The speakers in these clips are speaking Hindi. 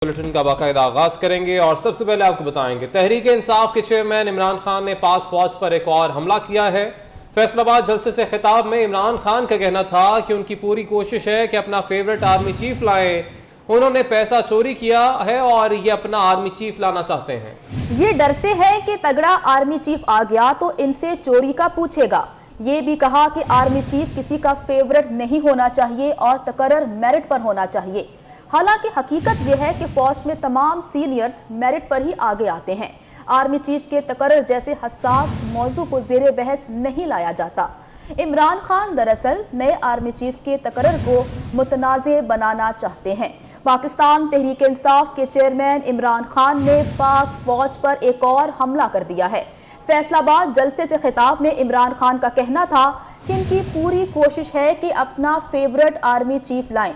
बुलेटिन का बाकायदा आगाज करेंगे और सबसे पहले आपको बताएंगे तहरीक इंसाफ के चेयरमैन इमरान खान ने पाक फौज पर एक और हमला किया है। फैसलाबाद जलसे से खिताब में इमरान खान का कहना था कि उनकी पूरी कोशिश है कि अपना फेवरेट आर्मी चीफ लाएं। उन्होंने पैसा चोरी किया है और ये अपना आर्मी चीफ लाना चाहते हैं। ये डरते हैं कि तगड़ा आर्मी चीफ आ गया तो इनसे चोरी का पूछेगा। ये भी कहा कि आर्मी चीफ किसी का फेवरेट नहीं होना चाहिए और तकर्रर मेरिट पर होना चाहिए। हालांकि हकीकत यह है कि फौज में तमाम सीनियर्स मेरिट पर ही आगे आते हैं। आर्मी चीफ के तकर्रर जैसे हसास मौजू को ज़ेरे बहस नहीं लाया जाता। इमरान खान दरअसल नए आर्मी चीफ के तकर्रर को मुतनाज़े बनाना चाहते हैं। पाकिस्तान तहरीक इंसाफ के चेयरमैन इमरान खान ने पाक फौज पर एक और हमला कर दिया है। फैसलाबाद जलसे से खिताब में इमरान खान का कहना था कि इनकी पूरी कोशिश है कि अपना फेवरेट आर्मी चीफ लाएं।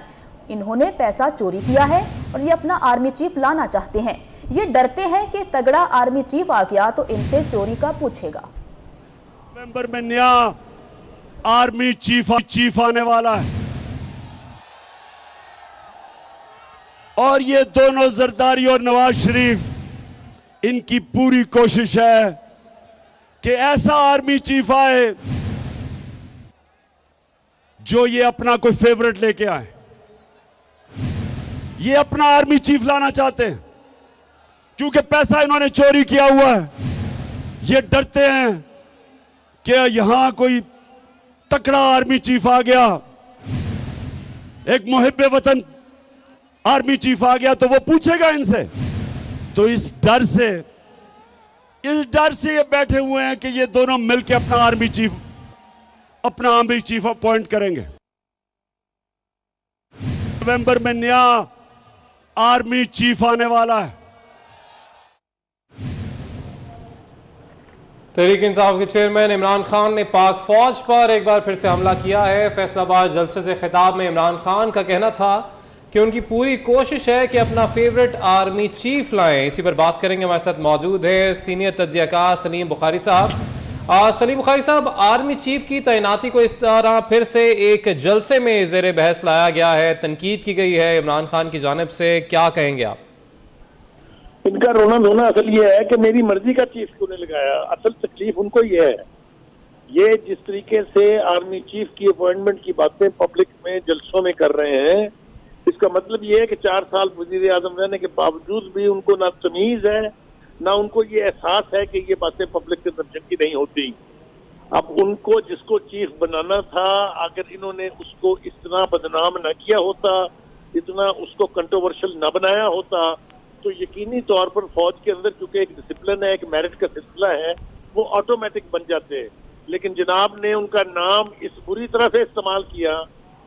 इन्होंने पैसा चोरी किया है और ये अपना आर्मी चीफ लाना चाहते हैं। ये डरते हैं कि तगड़ा आर्मी चीफ आ गया तो इनसे चोरी का पूछेगा। नवंबर में नया आर्मी चीफ आने वाला है और ये दोनों जरदारी और नवाज शरीफ इनकी पूरी कोशिश है कि ऐसा आर्मी चीफ आए जो ये अपना कोई फेवरेट लेके आए। ये अपना आर्मी चीफ लाना चाहते हैं क्योंकि पैसा इन्होंने चोरी किया हुआ है। ये डरते हैं कि यहां कोई तकड़ा आर्मी चीफ आ गया, एक मुहिब्बे वतन आर्मी चीफ आ गया तो वो पूछेगा इनसे। तो इस डर से ये बैठे हुए हैं कि ये दोनों मिलकर अपना आर्मी चीफ अपॉइंट करेंगे। नवंबर में नया आर्मी चीफ आने वाला है। तहरीक इंसाफ के चेयरमैन इमरान खान ने पाक फौज पर एक बार फिर से हमला किया है। फैसलाबाद जलसे से खिताब में इमरान खान का कहना था कि उनकी पूरी कोशिश है कि अपना फेवरेट आर्मी चीफ लाएं। इसी पर बात करेंगे, हमारे साथ मौजूद है सीनियर तज्जियाकार सलीम बुखारी साहब। सलीम बुखारी साहब, आर्मी चीफ की तैनाती को इस तरह फिर से एक जलसे में ज़ेरे बहस लाया गया है, तनकीद की गई है इमरान खान की जानिब से, क्या कहेंगे आप? इनका रोना धोना असल ये है कि मेरी मर्जी का चीफ क्यों नहीं लगाया। असल तकलीफ उनको ये है, ये जिस तरीके से आर्मी चीफ की अपॉइंटमेंट की बातें पब्लिक में जलसों में कर रहे हैं, इसका मतलब ये है कि 4 साल वजीर आजम रहने के बावजूद भी उनको ना तमीज है, ना उनको ये एहसास है कि ये बातें पब्लिक के दर्जन की नहीं होती। अब उनको जिसको चीफ बनाना था, अगर इन्होंने उसको इतना बदनाम न किया होता, इतना उसको कंट्रोवर्शियल न बनाया होता, तो यकीनी तौर पर फौज के अंदर चूंकि एक डिसिप्लिन है, एक मेरिट का सिलसिला है, वो ऑटोमेटिक बन जाते हैं। लेकिन जनाब ने उनका नाम इस बुरी तरह से इस्तेमाल किया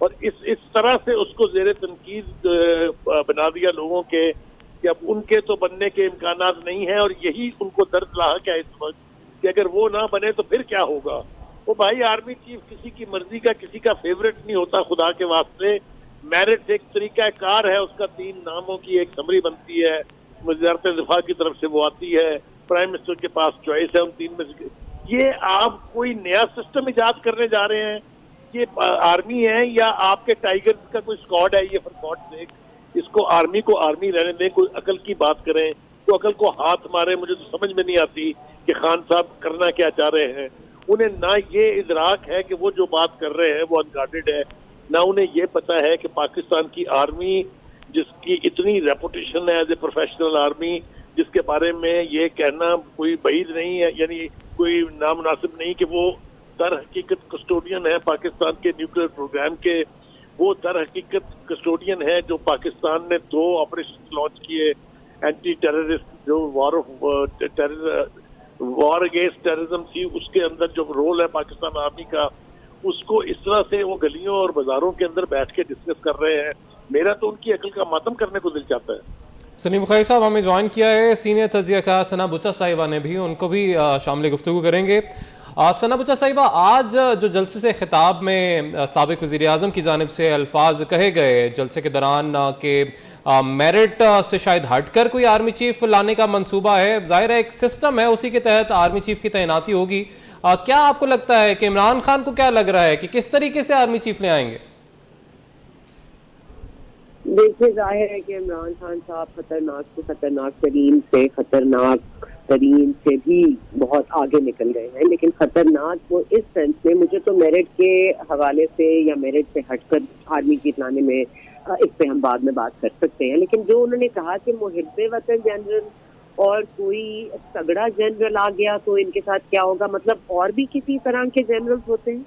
और इस तरह से उसको ज़ेरे तनकीद बना दिया लोगों के कि अब उनके तो बनने के इम्कानात नहीं है। और यही उनको दर्द लाहक है इस वक्त कि अगर वो ना बने तो फिर क्या होगा। वो भाई आर्मी चीफ किसी की मर्जी का, किसी का फेवरेट नहीं होता। खुदा के वास्ते मेरिट एक तरीका कार है, उसका 3 नामों की एक समरी बनती है, वज़ारत दिफा की तरफ से वो आती है, प्राइम मिनिस्टर के पास चॉइस है उन 3 में से। ये आप कोई नया सिस्टम इजाद करने जा रहे हैं? ये आर्मी है या आपके टाइगर्स का कोई स्क्वाड है? ये फॉर गॉड सेक इसको आर्मी को आर्मी रहने दें, कोई अकल की बात करें, तो अकल को हाथ मारे। मुझे तो समझ में नहीं आती कि खान साहब करना क्या चाह रहे हैं। उन्हें ना ये इदराक है कि वो जो बात कर रहे हैं वो अनगार्डेड है, ना उन्हें ये पता है कि पाकिस्तान की आर्मी जिसकी इतनी रेपुटेशन है एज ए प्रोफेशनल आर्मी, जिसके बारे में ये कहना कोई बईद नहीं है, यानी कोई नामुनासिब नहीं कि वो दर हकीकत कस्टोडियन है पाकिस्तान के न्यूक्लियर प्रोग्राम के। वो दर हकीकत कस्टोडियन है जो पाकिस्तान ने 2 ऑपरेशन लॉन्च किए, एंटी टेररिस्ट, जो वॉर अगेंस्ट टेररिज्म थी, उसके अंदर जो रोल है पाकिस्तान आर्मी का, उसको इस तरह से वो गलियों और बाजारों के अंदर बैठ के डिस्कस कर रहे हैं। मेरा तो उनकी अकल का मातम करने को दिल चाहता है। सलीम बुखारी साहब हमें ज्वाइन किया है सीनियर तज्जियाकार सना बुचा साहिबा ने भी, उनको भी शामिल गुफ्तगू करेंगे। सना बुचा साहिबा, आज जो जलसे से खिताब में साबिक वज़ीर आज़म की जानिब से अल्फाज कहे गए जलसे के दौरान के मेरिट से शायद हटकर कोई आर्मी चीफ लाने का मंसूबा है, जाहिर है एक सिस्टम है उसी के तहत आर्मी चीफ की तैनाती होगी। क्या आपको लगता है कि इमरान खान को क्या लग रहा है कि किस तरीके से आर्मी चीफ ले आएंगे? देखिए, जाहिर है कि इमरान खान साहब खतरनाक से खतरनाक तरीन से खतरनाक तरीन से भी बहुत आगे निकल गए हैं, लेकिन खतरनाक वो इस सेंस में, मुझे तो मेरिट के हवाले से या मेरिट से हटकर आर्मी जीतने में इस पे हम बाद में बात कर सकते हैं, लेकिन जो उन्होंने कहा कि मुहिब्बे वतन जनरल और कोई तगड़ा जनरल आ गया तो इनके साथ क्या होगा, मतलब और भी किसी तरह के जनरल्स होते हैं।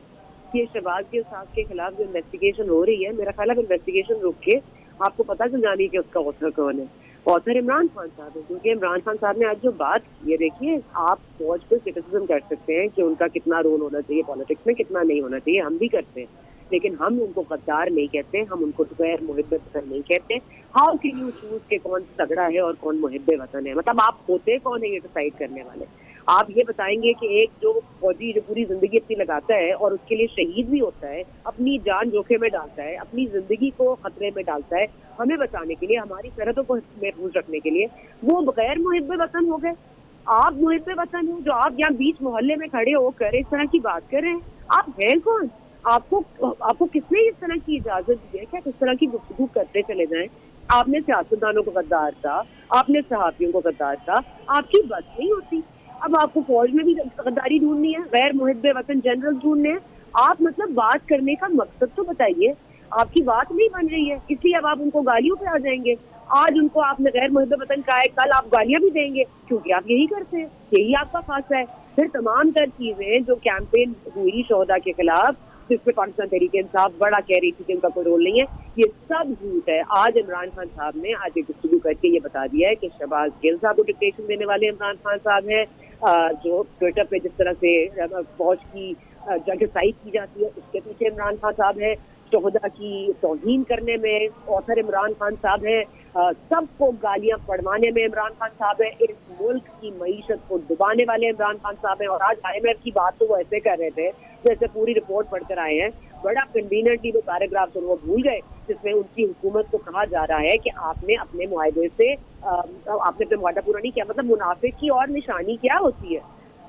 ये शहबाज गिल साहब के खिलाफ जो इन्वेस्टिगेशन हो रही है, मेरा ख्याल है इन्वेस्टिगेशन रुक के आपको पता चल जानी कि उसका ऑथर कौन है। ऑथर इमरान खान साहब है, क्योंकि इमरान खान साहब ने आज जो बात की है, देखिए आप फौज को क्रिटिसिज्म कर सकते हैं कि उनका कितना रोल होना चाहिए पॉलिटिक्स में, कितना नहीं होना चाहिए, हम भी करते हैं, लेकिन हम उनको गद्दार नहीं कहते, हम उनको गैर मुहिब्बे वतन नहीं कहते। हाउ कैन यू चूज के कौन तगड़ा है और कौन मुहिब्बे वतन है? मतलब आप होते कौन है ये डिसाइड करने वाले? आप ये बताएंगे कि एक जो फौजी जो पूरी जिंदगी अपनी लगाता है और उसके लिए शहीद भी होता है, अपनी जान जोखिम में डालता है, अपनी जिंदगी को खतरे में डालता है हमें बचाने के लिए, हमारी सरहदों को महफूज रखने के लिए, वो बगैर मुहिब्बे वतन हो गए? आप मुहिब्बे वतन हो जो आप यहाँ बीच मोहल्ले में खड़े होकर इस तरह की बात कर रहे हैं? आप हैं कौन? आपको किसने इस तरह की इजाजत दी है? क्या इस तरह की गुफ्तगू करते चले जाएं? आपने सियासतदानों को गद्दार था, आपने सहाफियों को गद्दार था, आपकी बस नहीं होती। अब आपको फौज में भी गद्दारी ढूंढनी है, गैर मुहिब्बे वतन जनरल ढूंढने हैं। आप मतलब बात करने का मकसद तो बताइए। आपकी बात नहीं बन रही है, इसलिए अब आप उनको गालियों पे आ जाएंगे। आज उनको आपने गैर मुहिब्बे वतन कहा है, कल आप गालियां भी देंगे, क्योंकि आप यही करते हैं, यही आपका खासा है। फिर तमाम तर चीजें जो कैंपेन हुई शोहदा के खिलाफ, जिसमें पाकिस्तान तहरीक इंसाफ बड़ा कह रही थी कि उनका कोई रोल नहीं है, ये सब झूठ है। आज इमरान खान साहब ने आज एक गुफ्तगू करके ये बता दिया है कि शहबाज गिल साहब को डिक्टेशन देने वाले इमरान खान साहब हैं। जो ट्विटर पे जिस तरह से फौज की जगहसाई की जाती है, उसके पीछे इमरान खान साहब है। शोहदा की तौहीन करने में ऑथर इमरान खान साहब है। सबको गालियां पढ़वाने में इमरान खान साहब है। इस मुल्क की मईशत को डुबाने वाले इमरान खान साहब है। और आज IMF की बात तो वो ऐसे कर रहे थे जैसे पूरी रिपोर्ट पढ़कर आए हैं। बड़ा कन्वीनियंटली वो पैराग्राफ तो वो भूल गए जिसमें उनकी हुकूमत को कहा जा रहा है कि आपने अपने मुआहदे से आपने अपना मुआहदा पूरा नहीं किया। मतलब मुनाफिक की और निशानी क्या होती है?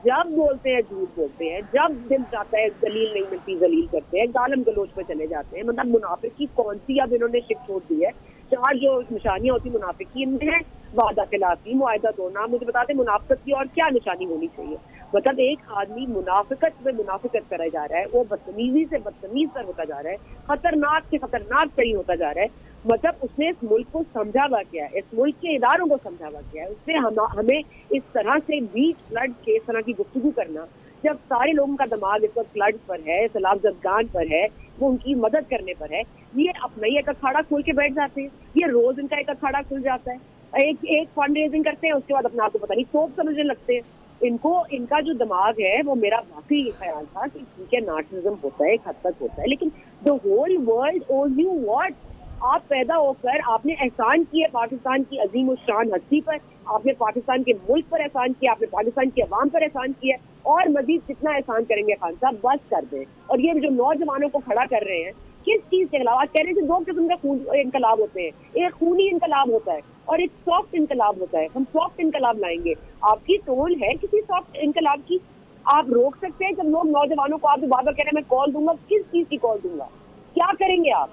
जब बोलते हैं झूठ बोलते हैं, जब दिल चाहता है दलील नहीं मिलती जलील करते हैं, गालम गलोच पे चले जाते हैं। मतलब मुनाफिक की कौन सी अब इन्होंने शिक छोड़ दी है? चार जो निशानियां होती मुनाफिक की इनमें है वादा खिलाफी, मुआहदा तोड़ना। मुझे बताते मुनाफिकत की और क्या निशानी होनी चाहिए? मतलब एक आदमी मुनाफिकत में मुनाफिकत करा जा रहा है, वो बदतमीजी से बदतमीज पर होता जा रहा है, खतरनाक से खतरनाक सही होता जा रहा है। मतलब उसने इस मुल्क को समझा हुआ क्या है, इस मुल्क के इदारों को समझा हुआ क्या है। उसने हमें इस तरह से बीच फ्लड के इस तरह की गुफ्तगू करना, जब सारे लोगों का दिमाग इस वक्त फ्लड पर है, सैलाब जदगान पर है, वो उनकी मदद करने पर है, ये अपना ही एक अखाड़ा खोल के बैठ जाते हैं। ये रोज इनका एक अखाड़ा खुल जाता है, एक फंड रेजिंग करते हैं, उसके बाद अपना आपको पता नहीं तोप समझने लगते हैं। इनका जो दिमाग है वो मेरा वाकई ख्याल था कि ठीक है नार्सिसिज्म होता है, एक हद तक होता है, लेकिन द होल वर्ल्ड ओज यू व्हाट? आप पैदा होकर आपने एहसान किए पाकिस्तान की अजीम और शान हस्ती पर, आपने पाकिस्तान के मुल्क पर एहसान किया, आपने पाकिस्तान की अवाम पर एहसान किया, और मजीद कितना एहसान करेंगे खान साहब? बस कर दें। और ये जो नौजवानों को खड़ा कर रहे हैं किस चीज के खिलाफ? कह रहे थे दो किस्म का इनकलाब होते हैं, एक खूनी इनकलाब होता है और एक सॉफ्ट इनकलाब होता है। हम सॉफ्ट इनकलाब लाएंगे। आपकी टोन है किसी सॉफ्ट इनकलाब की? आप रोक सकते हैं जब लोग नौजवानों को आप बार बार कह रहे हैं मैं कॉल दूंगा? किस चीज की कॉल दूंगा? क्या करेंगे आप?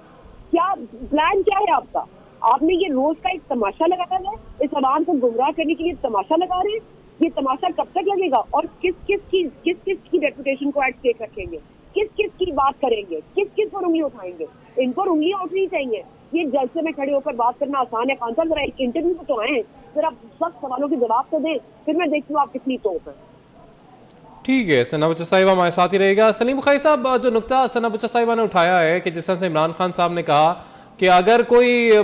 क्या प्लान क्या है आपका? आपने ये रोज का एक तमाशा लगाया है, इस आवाम को गुमराह करने के लिए तमाशा लगा रहे हैं। ये तमाशा कब तक लगेगा? और किस किस की रेपुटेशन को एट स्टेक रखेंगे? किस की बात करेंगे? किस पर उंगली उठाएंगे? इन पर उंगलियां उठनी चाहिए। ये जलसे में खड़े होकर बात करना आसान है। खान साहब जरा एक इंटरव्यू में तो आए हैं, जरा सख्त सवालों के जवाब तो दें, फिर मैं देखती हूँ आप कितनी तोप है। ठीक है, सना बच्चा साहिबा हमारे साथ ही रहेगा। सलीम बुखारी साहब, जो नुकता सना बच्चा साहिबा ने उठाया है कि जिस तरह से इमरान खान साहब ने कहा कि अगर कोई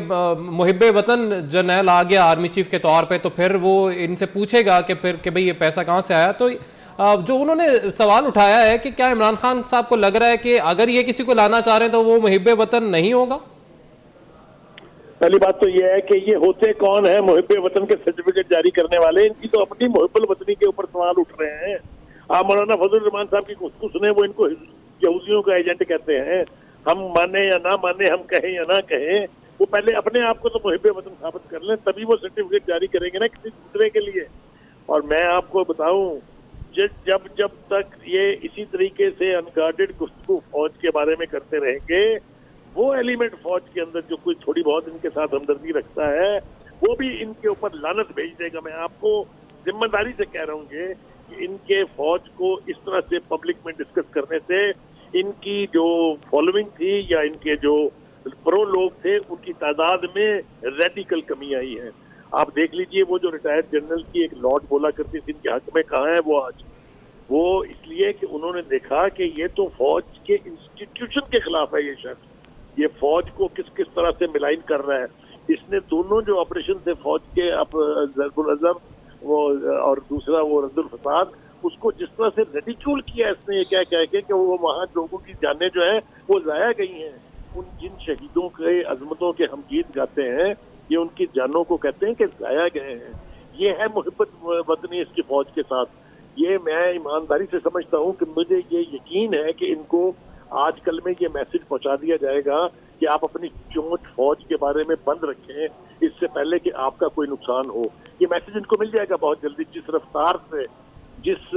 मुहिब्बे वतन जर्नल आ गया आर्मी चीफ के तौर पे तो फिर वो इनसे पूछेगा कि फिर कि भाई ये पैसा कहाँ से आया। तो जो उन्होंने सवाल उठाया है कि क्या इमरान खान साहब को लग रहा है कि अगर ये किसी को लाना चाह रहे हैं तो वो मुहिब्बे वतन नहीं होगा? पहली बात तो ये है कि ये होते कौन है मुहिब्बे वतन के सर्टिफिकेट जारी करने वाले? इनकी तो अपनी मुहिब्बुल वतनी के ऊपर सवाल उठ रहे हैं। आप मौलाना फजल रहमान साहब की गुफ्तगू सुने, वो इनको यहूदियों का एजेंट कहते हैं। हम माने या ना माने, हम कहें या ना कहें, वो पहले अपने आप को तो मुहिब्बे वतन साबित कर लें, तभी वो सर्टिफिकेट जारी करेंगे ना किसी दूसरे के लिए। और मैं आपको बताऊं, जब तक ये इसी तरीके से अनगार्डेड गुफ्तगू फौज के बारे में करते रहेंगे वो एलिमेंट फौज के अंदर जो कोई थोड़ी बहुत इनके साथ हमदर्दी रखता है वो भी इनके ऊपर लानत भेज देगा। मैं आपको जिम्मेदारी से कह रहा हूँ कि इनके फौज को इस तरह से पब्लिक में डिस्कस करने से इनकी जो फॉलोइंग थी या इनके जो प्रो लोग थे उनकी तादाद में रेडिकल कमी आई है। आप देख लीजिए वो जो रिटायर्ड जनरल की एक लॉर्ड बोला करती थी इनके हक में, कहाँ है वो आज? वो इसलिए कि उन्होंने देखा कि ये तो फौज के इंस्टीट्यूशन के खिलाफ है, ये शख्स ये फौज को किस किस तरह से मिलाइन कर रहा है। इसने दोनों जो ऑपरेशन थे फौज के, अब ज़रबुल अज़म वो और दूसरा वो रद्दुल फसाद, उसको जिस तरह से रेडिक्यूल किया इसने, ये क्या कह के कि वो वहाँ लोगों की जानें जो है वो ज़ाया गई हैं। उन जिन शहीदों के अजमतों के हम गीत गाते हैं ये उनकी जानों को कहते हैं कि ज़ाया गए हैं। ये है मोहब्बत वतनी इसकी फौज के साथ। ये मैं ईमानदारी से समझता हूँ कि मुझे ये यकीन है कि इनको आजकल में ये मैसेज पहुंचा दिया जाएगा कि आप अपनी चोंच फौज के बारे में बंद रखें इससे पहले कि आपका कोई नुकसान हो। ये मैसेज इनको मिल जाएगा बहुत जल्दी। जिस रफ्तार से, जिस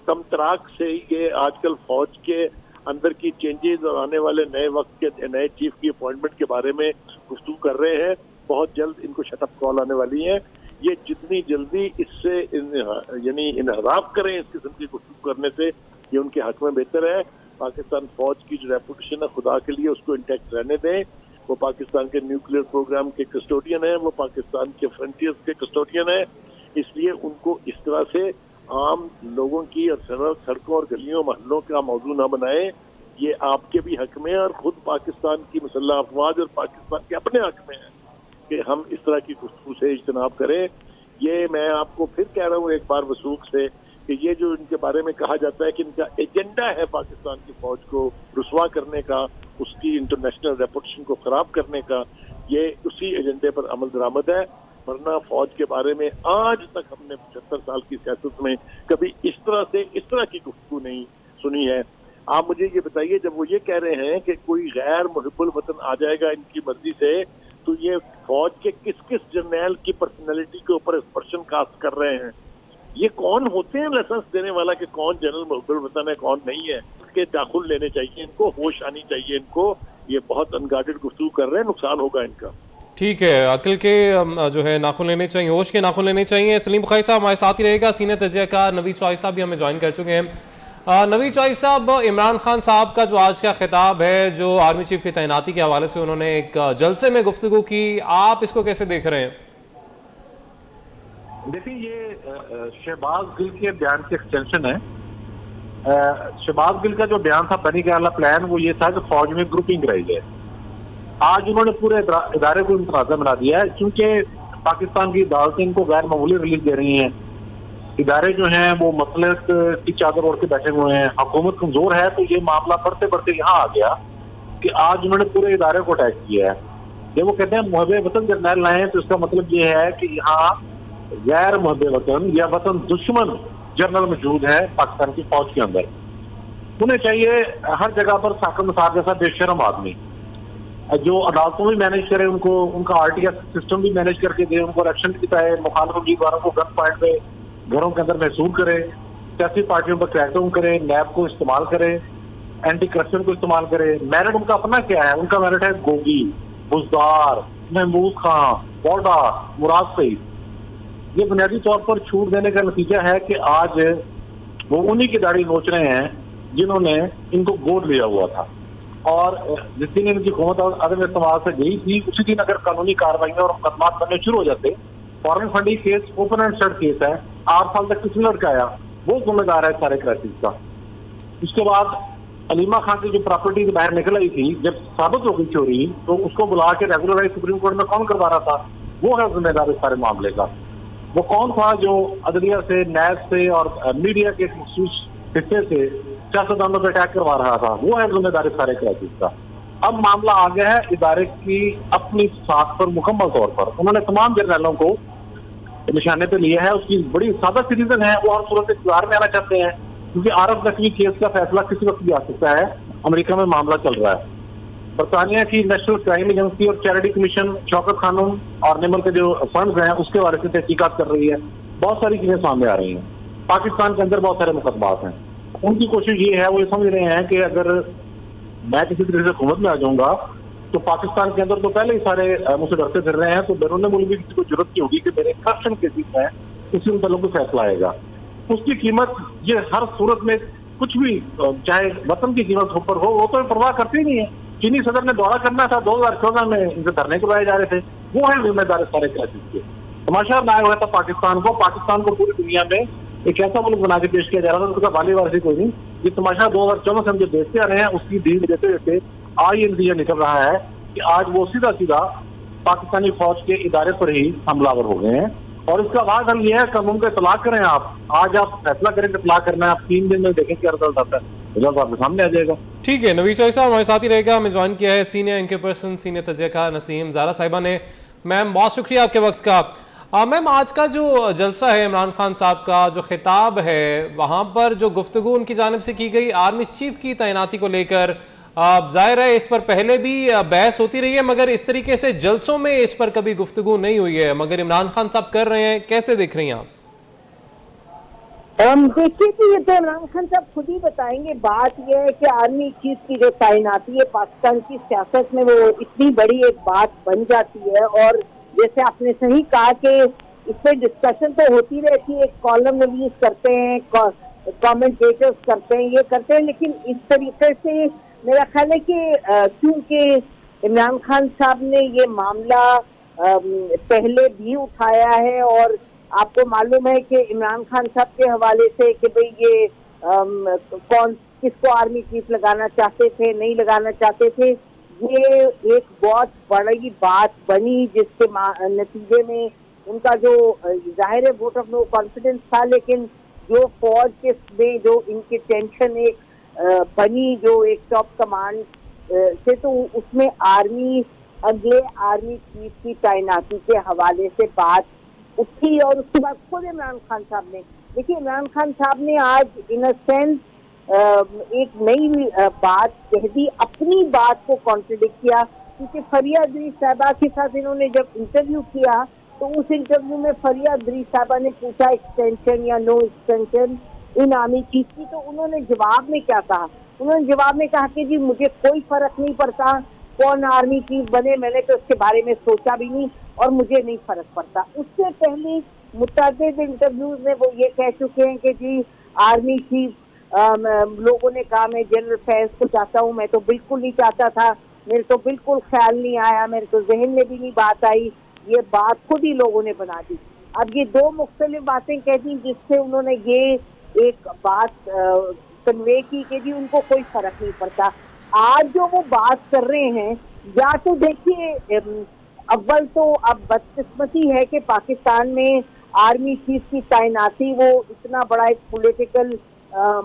तमतराक से ये आजकल फौज के अंदर की चेंजेस और आने वाले नए वक्त के नए चीफ की अपॉइंटमेंट के बारे में गुफ्तगू कर रहे हैं, बहुत जल्द इनको शटअप कॉल आने वाली है। ये जितनी जल्दी इससे यानी इनहराफ करें इस किस्म की गुफ्तगू करने से, ये उनके हक में बेहतर है। पाकिस्तान फौज की जो रेपुटेशन है खुदा के लिए उसको इंटैक्ट रहने दें। वो पाकिस्तान के न्यूक्लियर प्रोग्राम के कस्टोडियन है, वो पाकिस्तान के फ्रंटियर्स के कस्टोडियन है, इसलिए उनको इस तरह से आम लोगों की और सड़कों और गलियों मोहल्लों का मौजू न बनाए। ये आपके भी हक में है और खुद पाकिस्तान की मुसल्लह अफवाज और पाकिस्तान के अपने हक में है कि हम इस तरह की गुफ्तगू से इज्तनाब करें। ये मैं आपको फिर कह रहा हूँ एक बार वसूख से कि ये जो इनके बारे में कहा जाता है कि इनका एजेंडा है पाकिस्तान की फौज को रुसवा करने का, उसकी इंटरनेशनल रेपुटेशन को खराब करने का, ये उसी एजेंडे पर अमल दरामद है। वरना फौज के बारे में आज तक हमने 75 साल की सियासत में कभी इस तरह की गुफ्तगू नहीं सुनी है। आप मुझे ये बताइए, जब वो ये कह रहे हैं कि कोई गैर मुहिब्बुल वतन आ जाएगा इनकी मर्जी से, तो ये फौज के किस किस जर्नैल की पर्सनैलिटी के ऊपर एक्सपर्शन कास्ट कर रहे हैं? ये कौन होते हैं लाइसेंस देने वाला कि कौन जनरल मुहिब्बुल वतन है कौन नहीं है? इसके दाखिल लेने चाहिए इनको, होश आनी चाहिए इनको। ये बहुत अनगार्डेड गुफ्तगू कर रहे हैं, नुकसान होगा इनका। ठीक है, अकल के जो है नाखून लेने चाहिए, होश के नाखून लेने चाहिए। सलीम बुखारी साहब हमारे साथ ही रहेगा, सीनियर तजियाकार नवीद चौधरी साहब भी हमें ज्वाइन कर चुके हैं। नवीद चौधरी साहब, इमरान खान साहब का जो आज का खिताब है, जो आर्मी चीफ की तैनाती के हवाले से उन्होंने एक जलसे में गुफ्तगू की, आप इसको कैसे देख रहे हैं? देखिए, ये शहबाज गिल के बयान की एक्सटेंशन है। शहबाज गिल का जो बयान था बनी गयाला प्लान, वो ये था कि फौज में ग्रुपिंग कराई जाए। आज उन्होंने पूरे इदारे को मुतनाज़ा बना दिया है, क्योंकि पाकिस्तान की अदालतें इनको गैर मामूली रिलीज दे रही हैं। इदारे जो हैं वो मसलत की चादर ओढ़ के बैठे हुए हैं। हुकूमत कमजोर है, तो ये मामला बढ़ते बढ़ते यहाँ आ गया कि आज उन्होंने पूरे इदारे को अटैक किया है। जब वो कहते हैं मुहब्बे वतन जर्नैल लाए, तो इसका मतलब ये है कि यहाँ गैर मुहब्बे वतन या वतन दुश्मन जनरल मौजूद है पाकिस्तान की फौज के अंदर। उन्हें चाहिए हर जगह पर साकिब निसार जैसा बेशरम आदमी जो अदालतों में मैनेज करे, उनको उनका आरटीएस सिस्टम भी मैनेज करके दे, उनको इलेक्शन दिखाए, मुखालिफ उम्मीदवारों को गन पॉइंट पे घरों के अंदर महसूल करे, सियासी पार्टियों पर क्रैकडाउन करे, नैब को इस्तेमाल करे, एंटी करप्शन को इस्तेमाल करे। मेरिट उनका अपना क्या है? उनका मेरिट है गोगी, बुजदार, महमूद खान, बौडा, मुराद सईद। ये बुनियादी तौर पर छूट देने का नतीजा है कि आज वो उन्हीं की दाढ़ी नोच रहे हैं जिन्होंने इनको गोद लिया हुआ था। और जिस दिन इनकी हुकूमत अदम इस्तेमाल से गई थी, उसी दिन अगर कानूनी कार्रवाइयां और मुकदमा बनने शुरू हो जाते। Foreign funding case open and shut case है, 8 साल तक किसी लड़का आया, वो जिम्मेदार है सारे क्राइसिस का। उसके बाद अलीमा खान की जो प्रॉपर्टी बाहर निकल आई थी, जब साबित हो गई चोरी, तो उसको बुला के रेगुलराइज सुप्रीम कोर्ट में कौन करवा रहा था? वो है जिम्मेदार इस सारे मामले का। वो कौन था जो अदलिया से, नैब से और मीडिया के मखसूस हिस्से से सियासतदानों पर अटैक करवा रहा था? वो है जिम्मेदार सारे क्राइसिस का। अब मामला आ गया है इदारे की अपनी साख पर मुकम्मल तौर पर। उन्होंने तमाम जर्नैलों को निशाने पे लिया है। उसकी बड़ी सादा सी रीजन है, वो हर सूरत इख्तियार में आना चाहते हैं, क्योंकि आरफ नकवी केस का फैसला किसी वक्त भी आ सकता है। अमेरिका में मामला चल रहा है। बरतानिया की नेशनल क्राइम एजेंसी और चैरिटी कमीशन शौकत खानून और निमल के जो फंड हैं उसके बारे में तहकीकात कर रही है। बहुत सारी चीजें सामने आ रही हैं। पाकिस्तान के अंदर बहुत सारे मुकदमात हैं। उनकी कोशिश ये है, वो ये समझ रहे हैं कि अगर मैं किसी तरीके से हुकूमत में आ जाऊंगा तो पाकिस्तान के अंदर तो पहले ही सारे मुझसे डरते फिर रहे हैं, तो बैरून मुल्क भी किसी को जरूरत नहीं होगी कि मेरे करप्शन केसेस है उसी उन तलों को फैसला आएगा। उसकी कीमत ये हर सूरत में कुछ भी, चाहे वतन की कीमत ऊपर हो, वो तो परवाह करते ही नहीं है। चीनी सदर ने दौरा करना था 2014 में, इनसे धरने करवाए जा रहे थे, वो है जिम्मेदार सारे क्राइसिस के। तमाशा बनाया हुआ था पाकिस्तान को पूरी दुनिया में एक ऐसा मुल्क बना के पेश किया जा रहा था उसका वाली वारसी कोई नहीं। ये तमाशा 2014 से हम जो देखते आ रहे हैं उसकी धीरे देते देते आज ये नतीजा निकल रहा है कि आज वो सीधा सीधा पाकिस्तानी फौज के इदारे पर ही हमलावर हो गए हैं। और इसका बाद हम ये है कानून का इतलाक करें, आप आज आप फैसला करें कि इतलाक करना है, आप 3 दिन में देखें क्या रिजल्ट आता है, रिजल्ट आपके सामने आ जाएगा। ठीक है, नवीद चौधरी साहब हमारे साथ ही रहेगा। हमें ज्वाइन किया है सीनियर एंकर पर्सन, सीनियर तजज़ियाकार नसीम ज़ारा साहिबा ने। मैम बहुत शुक्रिया आपके वक्त का। मैम आज का जो जलसा है इमरान खान साहब का जो खिताब है, वहाँ पर जो गुफ्तगू उनकी जानिब से की गई आर्मी चीफ की तैनाती को लेकर, जाहिर है इस पर पहले भी बहस होती रही है, मगर इस तरीके से जलसों में इस पर कभी गुफ्तगू नहीं हुई है, मगर इमरान खान साहब कर रहे हैं, कैसे देख रही हैं आप? देखिए कि ये तो इमरान खान साहब खुद ही बताएंगे। बात यह है कि आर्मी चीफ की जो तैनाती है पाकिस्तान की सियासत में वो इतनी बड़ी एक बात बन जाती है, और जैसे आपने सही कहा कि इस पर डिस्कशन तो होती रहती है, कॉलम रिलीज करते हैं, कमेंटेटर्स करते हैं, ये करते हैं, लेकिन इस तरीके से मेरा ख्याल है कि क्योंकि इमरान खान साहब ने ये मामला पहले भी उठाया है, और आपको मालूम है कि इमरान खान साहब के हवाले से कि भाई ये कौन किसको आर्मी चीफ लगाना चाहते थे, नहीं लगाना चाहते थे, ये एक बहुत बड़ी बात बनी, जिसके नतीजे में उनका जो जाहिर है वोट ऑफ नो कॉन्फिडेंस था, लेकिन जो फौज के में जो इनकी टेंशन एक बनी, जो एक टॉप कमांड से, तो उसमें अगले आर्मी चीफ की तैनाती के हवाले से बात उठी, और उसके बाद खुद इमरान खान साहब ने, देखिए इमरान खान साहब ने आज इन अ सेंस एक नई बात कह दी, अपनी बात को कॉन्ट्रडिक्ट किया, क्योंकि फरिया अदरी साहबा के साथ इन्होंने जब इंटरव्यू किया तो उस इंटरव्यू में फरिया अदरी साहबा ने पूछा एक्सटेंशन या no extension in army chief की, तो उन्होंने जवाब में क्या कहा? उन्होंने जवाब में कहा कि जी मुझे कोई फर्क नहीं पड़ता कौन आर्मी चीफ बने, मैंने तो इसके बारे में सोचा भी नहीं और मुझे नहीं फर्क पड़ता। उससे पहले मुतअद्दिद इंटरव्यूज में वो ये कह चुके हैं कि जी आर्मी चीफ लोगों ने कहा मैं जनरल फैज को चाहता हूँ, मैं तो बिल्कुल नहीं चाहता था, मेरे तो बिल्कुल ख्याल नहीं आया, मेरे तो जहन में भी नहीं बात आई, ये बात खुद ही लोगों ने बना दी। अब ये दो मुख्तलिफ बातें कह दी, जिससे उन्होंने ये एक बात कन्वे की कि जी उनको कोई फर्क नहीं पड़ता। आज जो वो बात कर रहे हैं, या तो देखिए अव्वल तो अब बदकिस्मती है कि पाकिस्तान में आर्मी चीफ की तैनाती वो इतना बड़ा एक पॉलिटिकल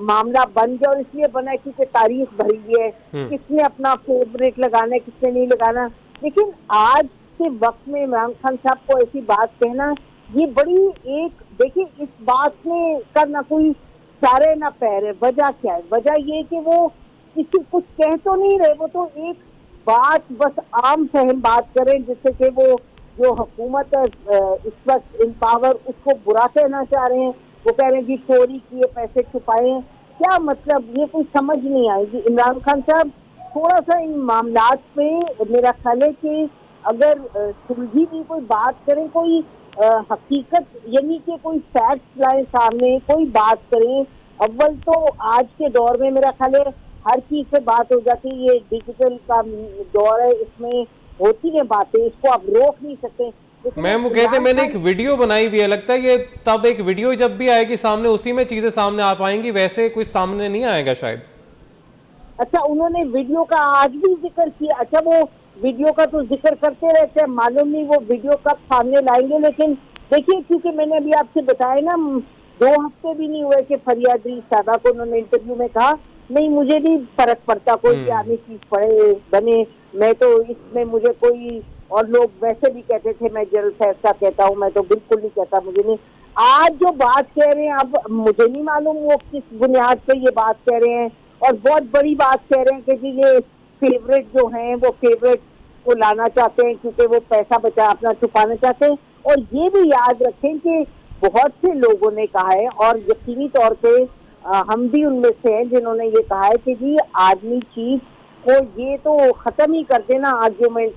मामला बन गया, और इसलिए बना क्योंकि तारीख भरी है, किसने अपना फेवरेट लगाना है किसने नहीं लगाना। लेकिन आज के वक्त में इमरान खान साहब को ऐसी बात कहना, ये बड़ी एक, देखिए इस बात में का ना कोई सारे ना पैर है। वजह क्या है? वजह ये कि वो किसी कुछ कह तो नहीं रहे, वो तो एक बात बस आम सहम बात करें, जिससे कि वो जो हुकूमत है इस वक्त इन पावर, उसको बुरा कहना चाह रहे हैं। वो कह रहे हैं कि चोरी किए पैसे छुपाए हैं, क्या मतलब, ये कोई समझ नहीं आएगी। इमरान खान साहब थोड़ा सा इन मामलात पे मेरा ख्याल है कि अगर सुलझी की कोई बात करें, कोई हकीकत यानी कि कोई फैक्ट लाए सामने, कोई बात करें। अव्वल तो आज के दौर में मेरा ख्याल है हर चीज से बात हो जाती है, ये डिजिटल का दौर है, इसमें होती है बातें, इसको आप रोक नहीं सकते। मैम वो कहते हैं मैंने एक वीडियो बनाई हुई है, लगता है ये तब एक वीडियो जब भी आएगी सामने उसी में चीजें सामने आ पाएंगी, वैसे कुछ सामने नहीं आएगा शायद। अच्छा, उन्होंने वीडियो का आज भी जिक्र किया। अच्छा, वो वीडियो का तो जिक्र करते रहते हैं, मालूम नहीं वो वीडियो कब सामने लाएंगे। लेकिन देखिए, क्योंकि मैंने अभी आपसे बताया ना, 2 हफ्ते भी नहीं हुए कि फरिया अदरी साहबा को उन्होंने इंटरव्यू में कहा नहीं मुझे नहीं फर्क पड़ता कोई आर्मी चीफ पड़े बने, मैं तो इसमें मुझे कोई, और लोग वैसे भी कहते थे मैं जनरल फैसला कहता हूँ, मैं तो बिल्कुल नहीं कहता, मुझे नहीं। आज जो बात कह रहे हैं, अब मुझे नहीं मालूम वो किस बुनियाद पे ये बात कह रहे हैं, और बहुत बड़ी बात कह रहे हैं कि जी ये फेवरेट जो हैं वो फेवरेट को लाना चाहते हैं क्योंकि वो पैसा बचा अपना छुपाना चाहते हैं। और ये भी याद रखें कि बहुत से लोगों ने कहा है, और यकीनी तौर पे हम भी उनमें से हैं जिन्होंने ये कहा है कि जी आर्मी चीफ को ये तो खत्म ही कर देना आर्ग्यूमेंट,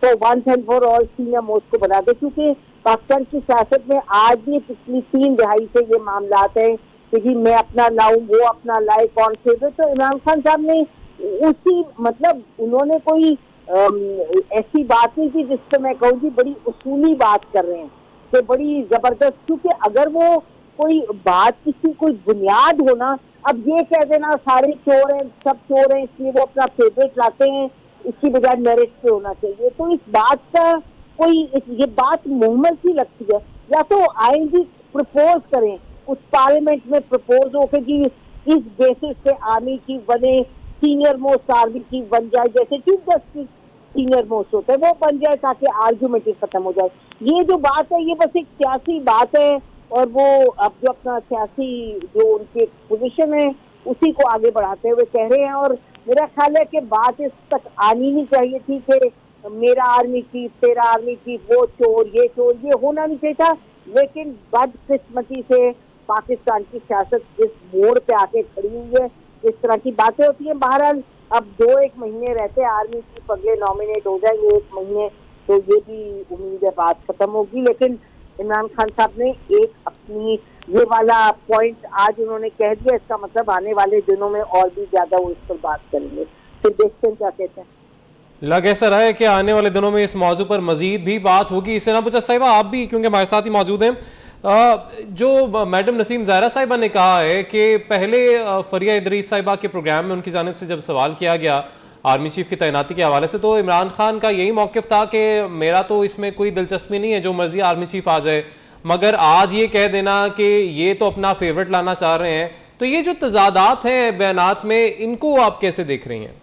तो once and for all senior most को बना दे, क्योंकि पाकिस्तान की सियासत में आज भी पिछली 3 दहाई से ये मामलात हैं कि जी मैं अपना लाऊं, वो अपना लाए, कौन फेवरेट। तो इमरान खान साहब ने उसी मतलब उन्होंने कोई ऐसी बात नहीं की जिसको मैं कहूँ कि बड़ी उसूली बात कर रहे हैं, तो बड़ी जबरदस्त, क्योंकि अगर वो कोई बात किसी कोई बुनियाद हो ना, अब ये कह देना सारे चोर हैं, सब चोर हैं इसलिए वो अपना फेवरेट लाते हैं, इसकी बजाय मेरिट पे होना चाहिए, तो इस बात का कोई ये बात मुहम्मद सी लगती है। या तो आईएनजी प्रपोज करें, उस पार्लियामेंट में प्रपोज हो कि इस बेसिस पे आर्मी चीफ बने, सीनियर मोस्ट आर्मी चीफ बन जाए, जैसे चीफ जस्टिस सीनियर मोस्ट होता है वो बन जाए, ताकि आर्ग्यूमेंट खत्म हो जाए। ये जो बात है ये बस एक सियासी बात है, और वो अब जो अपना सियासी जो उनकी पोजीशन है उसी को आगे बढ़ाते हुए कह रहे हैं। और मेरा ख्याल है कि बात इस तक आनी नहीं चाहिए थी कि मेरा आर्मी चीफ, तेरा आर्मी चीफ, वो चोर, ये होना नहीं चाहिए था। लेकिन बदकिस्मती से पाकिस्तान की सियासत जिस मोड़ पे आके खड़ी हुई है, इस तरह की बातें होती हैं। बहरहाल अब 2-1 महीने रहते, आर्मी चीफ अगले नॉमिनेट हो जाएंगे 1 महीने, तो ये भी उम्मीद है बात खत्म होगी। लेकिन इमरान खान साहब ने एक अपनी ये वाला पॉइंट आज उन्होंने कह दिया, इसका मतलब आने वाले दिनों में और भी ज्यादा वो इस पर बात करेंगे, फिर देखते हैं क्या कहते हैं। लग ऐसा रहा है कि आने वाले दिनों में इस मौजू पर मजीद भी बात होगी। इससे ना पूछा साहिबा, आप भी क्योंकि हमारे साथ ही मौजूद हैं, जो मैडम नसीम ज़ाहरा साहिबा ने कहा है कि पहले फरिया इदरीस साहिबा के प्रोग्राम में उनकी जानिब से जब सवाल किया गया आर्मी चीफ की तैनाती के हवाले से, तो इमरान खान का यही मौक़िफ़ था कि मेरा तो इसमें कोई दिलचस्पी नहीं है, जो मर्जी आर्मी चीफ आ जाए। मगर आज ये कह देना कि ये तो अपना फेवरेट लाना चाह रहे हैं, तो ये जो तजादात हैं बयानात में, इनको आप कैसे देख रही हैं?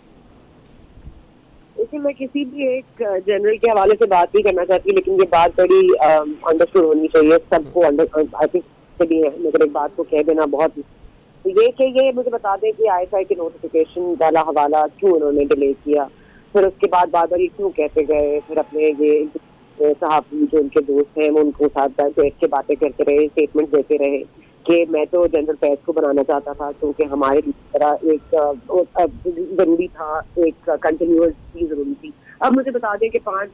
देखिए, मैं किसी भी एक जनरल के हवाले से बात नहीं करना चाहती, लेकिन ये बात बड़ी अंडरस्टूड होनी चाहिए सबको। आई थिंक मगर एक बात को कह देना बहुत, तो ये कि ये मुझे बता दें कि ISI के नोटिफिकेशन वाला हवाला क्यों उन्होंने डिले किया, फिर उसके बाद बार बार ये क्यों कहते गए, फिर अपने ये साहब जो उनके दोस्त हैं वो उनको साथ बैठ के बातें करते रहे, स्टेटमेंट देते रहे कि मैं तो जनरल फैज को बनाना चाहता था क्योंकि हमारे तरह एक जरूरी था, एक कंटिन्यूअस चीज जरूरी थी। अब मुझे बता दें कि 5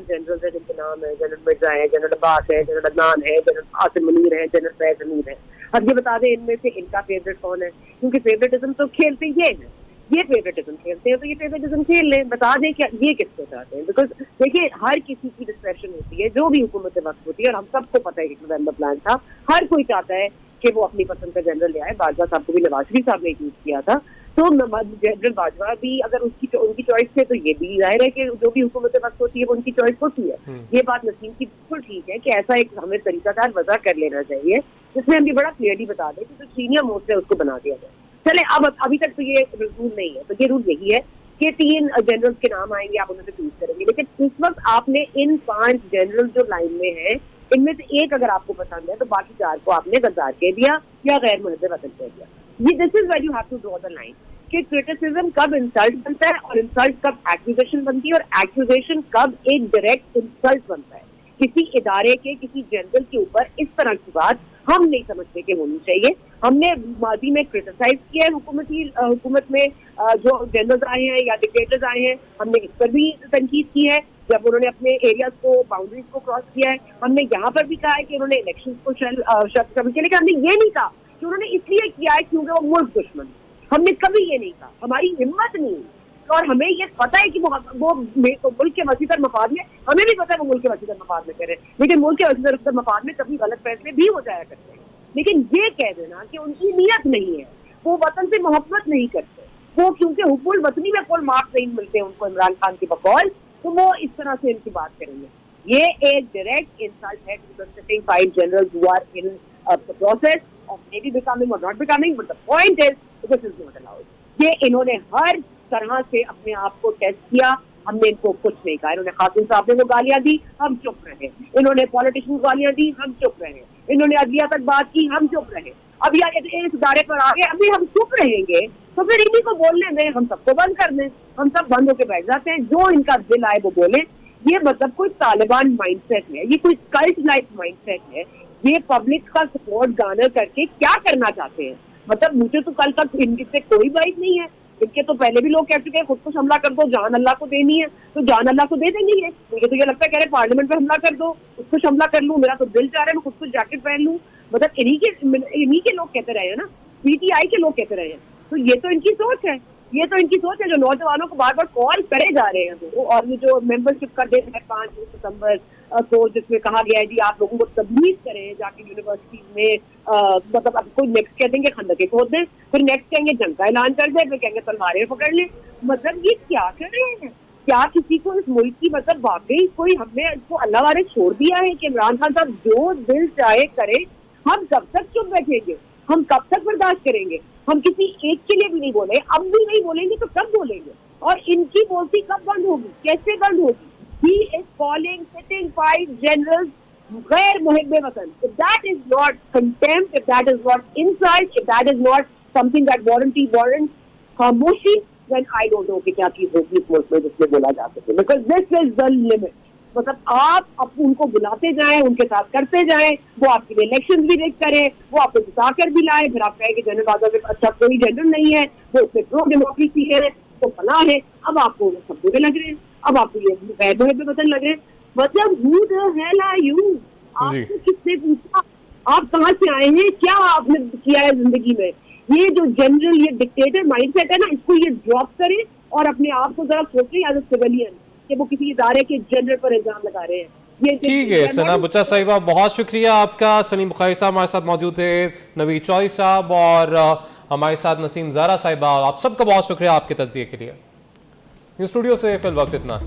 जनरल हैं जिनके नाम है, जनरल मिर्जा है, जनरल अब्बास है, जनरल अदनान है, जनरल आसिम मुनीर है, जनरल फैज अमीर है। अब ये बता दें इनमें से इनका फेवरेट कौन है, क्योंकि फेवरेटिज्म तो खेलते ये है, ये फेवरेटिज्म खेलते हैं, तो ये फेवरेटिज्म खेल लें। बता दें क्या ये किसको चाहते हैं, बिकॉज देखिए हर किसी की डिस्क्रिप्शन होती है, जो भी हुकूमत वक्त होती है, और हम सबको पता है कि नवंबर प्लान था, हर कोई चाहता है कि वो अपनी पसंद का जनरल ले आए। बाजवा साहब को भी नवाज शरीफ साहब ने यूज किया था, तो जनरल बाजवा भी अगर उनकी चॉइस है, तो ये भी जाहिर है कि जो भी हुकूमत वक्त होती है वो उनकी चॉइस होती है। ये बात नसीम की बिल्कुल ठीक है कि ऐसा एक हमें तरीकाकार वजह कर लेना चाहिए जिसमें हम ये बड़ा क्लियरली बता दें कि जो सीनियर मोस्ट है उसको बना दिया जाए। चले, अब अभी तक तो ये रूल नहीं है, तो ये रूल यही है कि 3 जनरल्स के नाम आएंगे, आप उनमें से चूज करेंगे। लेकिन इस वक्त आपने इन 5 जनरल जो लाइन में है, इनमें से एक अगर आपको पसंद है तो बाकी 4 को आपने गद्दार कह दिया या गैर मुहद्दिब वतन कह दिया। ये this is where you have to draw the line कि क्रिटिसिज्म कब इंसल्ट बनता है और इंसल्ट कब एक्यूजेशन बनती है और एक्यूजेशन कब एक डायरेक्ट इंसल्ट बनता है। किसी इदारे के किसी जनरल के ऊपर इस तरह की बात हम नहीं समझते कि होनी चाहिए। हमने माजी में क्रिटिसाइज किया है हुकूमत में जो जनरल्स आए हैं या डिक्टेटर्स आए हैं, हमने इस पर भी तनकीद की है जब उन्होंने अपने एरियाज को, बाउंड्रीज को क्रॉस किया है। हमने यहाँ पर भी कहा है कि उन्होंने इलेक्शन को शर्त किया, लेकिन हमने ये नहीं कहा कि उन्होंने इसलिए किया है क्योंकि वो मुल्क दुश्मन। हमने कभी ये नहीं कहा, हमारी हिम्मत नहीं, और हमें ये पता है कि वो मुल्क के वसीतर मफाद में, हमें भी पता है वो मुल्क के वसीतर मफाद में करे, लेकिन मुल्क के वसीतर मफाद में कभी गलत फैसले भी हो जाया करते हैं। लेकिन ये कह देना कि उनकी नीयत नहीं है, वो वतन से मोहब्बत नहीं करते, वो क्योंकि हुकूल वतनी में कोई मार्क्स नहीं मिलते उनको इमरान खान के बकौल, तो वो इस तरह से इनकी बात करेंगे। ये एक डायरेक्ट इंसल्ट है to the sitting 5 generals who are in the process of maybe becoming और not becoming, but the point is this is not allowed. ये इन्होंने हर तरह से अपने आप को टेस्ट किया, हमने इनको कुछ नहीं कहा। इन्होंने खातून साहब ने वो गालियां दी, हम चुप रहे। इन्होंने पॉलिटिशियन गालियां दी, हम चुप रहे। इन्होंने अदलिया तक बात की, हम चुप रहे। अब यार इस इदारे पर आ गए, अभी हम चुप रहेंगे तो फिर इन्हीं को बोलने दें, हम सबको बंद कर दें, हम सब बंद होकर बैठ जाते हैं, जो इनका दिल आए वो बोले। ये मतलब कोई तालिबान माइंडसेट है, ये कोई कल्ट लाइक माइंडसेट है। ये पब्लिक का सपोर्ट गार्नर करके क्या करना चाहते हैं? मतलब मुझे तो कल तक इनसे कोई बाइक नहीं है, इनके तो पहले भी लोग कह चुके हैं खुद को हमला कर दो, जान अल्लाह को देनी है तो जान अल्लाह को दे देंगे ये। मुझे तो ये लगता है कह रहे पार्लियामेंट पे हमला कर दो, खुद को हमला कर लूं, मेरा तो दिल चाह रहा है मैं खुद को जैकेट पहन लूं। मतलब इन्हीं के लोग कहते रहे हैं ना, पीटीआई के लोग कहते रहे हैं। तो ये तो इनकी सोच है, ये तो इनकी सोच है जो नौजवानों को बार बार कॉल करे जा रहे हैं वो। और ये जो मेंबरशिप का दिन है 5 सितंबर को, जिसमें कहा गया है जी आप लोगों को तबलीग करें जाके यूनिवर्सिटीज में, मतलब अब कोई नेक्स्ट कह देंगे खंदकें खोद दें, फिर नेक्स्ट कहेंगे जंग का ऐलान कर दे, फिर कहेंगे तलवारें पकड़ लें। मतलब ये क्या कर रहे हैं? क्या किसी को इस मुल्क की मतलब वाकई कोई हमने इसको अल्लाह वाले छोड़ दिया है कि इमरान खान साहब जो दिल चाहे करे? हम कब तक चुप बैठेंगे? हम कब तक बर्दाश्त करेंगे? हम किसी एक के लिए भी नहीं बोले, अब भी नहीं बोलेंगे तो कब बोलेंगे? और इनकी बोलती कब बंद होगी, कैसे बंद होगी? He is calling sitting 5 generals गैर मुहिब्बे वतन. If that is not contempt, if that is not insult, if that is not something that warrants खामोशी, then I don't know कि क्या चीज होगी इस मुल्क में जिसमें बोला जा सके. Because this is the limit. मतलब आप उनको बुलाते जाएं, उनके साथ करते जाएं, वो आपके लिए इलेक्शन भी रेक करें, वो आपको जिता कर भी लाए, फिर आप कहें कि जनरल बाजार में अच्छा कोई जनरल नहीं है, वो उसमें प्रो डेमोक्रेसी है, तो फला है. अब आपको सब बुरे लग रहे हैं, अब आपको ये गैर मुहिब्बे वतन लग रहे हैं. मतलब who the hell are you? आपको किसने पूछा? आप कहाँ से आए हैं? क्या आपने किया है जिंदगी में? ये जो जनरल ये डिक्टेटर माइंडसेट है ना, इसको ये ड्रॉप करें और अपने आप को जरा सोचें एज अ सिविलियन कि वो किसी इदारे के जनरल पर इल्जाम लगा रहे हैं. ठीक है सना बुच्चा साहिबा, बहुत शुक्रिया आपका. सलीम बुखारी साहब हमारे साथ मौजूद थे, नवीद चौधरी साहब और हमारे साथ नसीम ज़ारा साहिबा. आप सबका बहुत शुक्रिया आपके तज्जिए के लिए. स्टूडियो से फिल वक्त इतना.